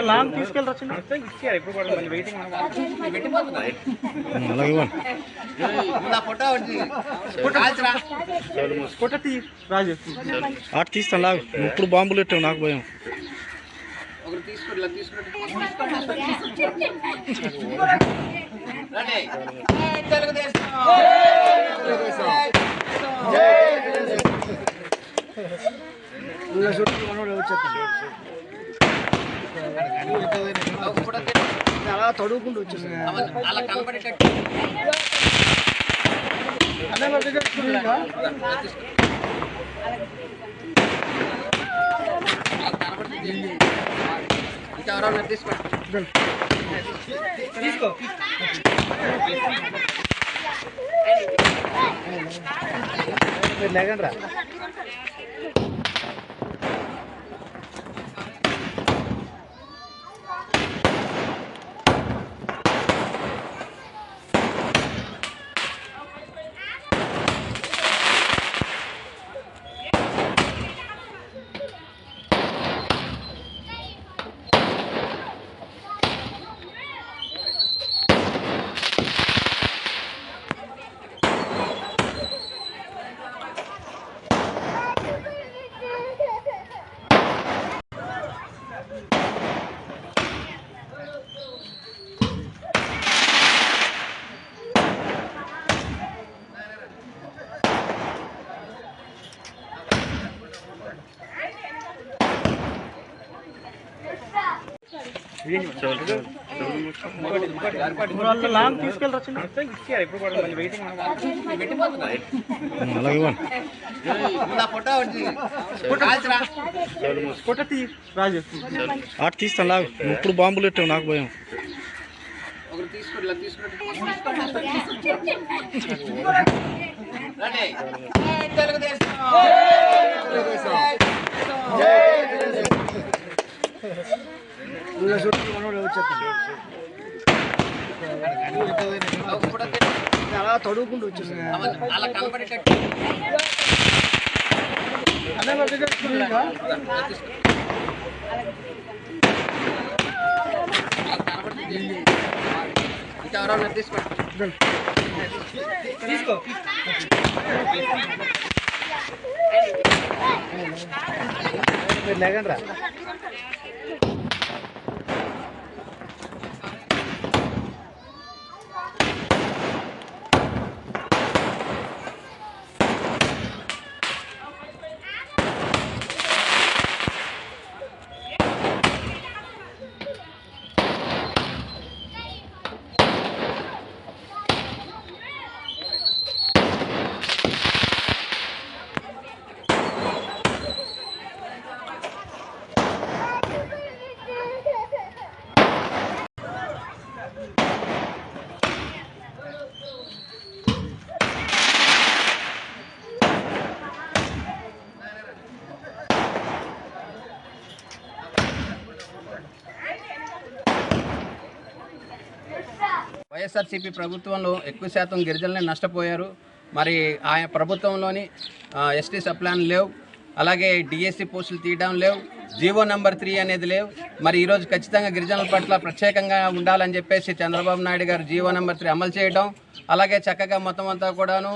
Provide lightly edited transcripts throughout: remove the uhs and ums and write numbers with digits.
Long తీసుకెళ్ళి రాజు అటు తీస్తాను లాగా ఇప్పుడు బాంబులు పెట్టావు నాకు భయం అలా తడుగుకుంటూ వచ్చేసాను తీసుకో లేకండి రా లాంగ్ తీసుకెళ్ళి రాజు అటు తీస్తాను లాగా ఇప్పుడు బాంబులు పెట్టావు నాకు భయం అలా తడుగుకుంటూ వచ్చేసాను తీసుకో లేకండి రా వైఎస్ఆర్సీపీ ప్రభుత్వంలో ఎక్కువ శాతం గిరిజనులే నష్టపోయారు. మరి ఆయా ప్రభుత్వంలోని ఎస్టీ సప్లాన్ లేవు, అలాగే డిఎస్సి పోస్టులు తీయడం లేవు, జీవో నెంబర్ 3 అనేది లేవు. మరి ఈరోజు ఖచ్చితంగా గిరిజనుల పట్ల ప్రత్యేకంగా ఉండాలని చెప్పేసి చంద్రబాబు నాయుడు గారు జీవో నెంబర్ 3 అమలు చేయడం, అలాగే చక్కగా మొత్తం అంతా కూడాను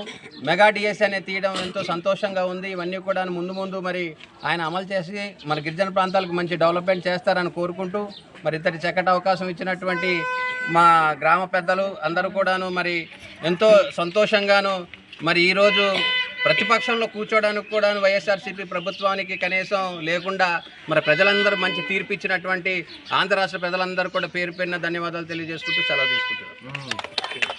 మెగా డిఎస్సి అనేది తీయడం ఎంతో సంతోషంగా ఉంది. ఇవన్నీ కూడా ముందు మరి ఆయన అమలు చేసి మన గిరిజన ప్రాంతాలకు మంచి డెవలప్మెంట్ చేస్తారని కోరుకుంటూ మరి ఇంతటి చక్కటి అవకాశం ఇచ్చినటువంటి మా గ్రామ పెద్దలు అందరూ కూడాను మరి ఎంతో సంతోషంగాను మరి ఈరోజు ప్రతిపక్షంలో కూర్చోడానికి కూడా వైఎస్ఆర్సీపీ ప్రభుత్వానికి కనీసం లేకుండా మరి ప్రజలందరూ మంచి తీర్పు ఇచ్చినటువంటి ఆంధ్ర రాష్ట్ర ప్రజలందరూ కూడా పేరు పేరున ధన్యవాదాలు తెలియజేసుకుంటూ సెలవు తీసుకుంటున్నారు.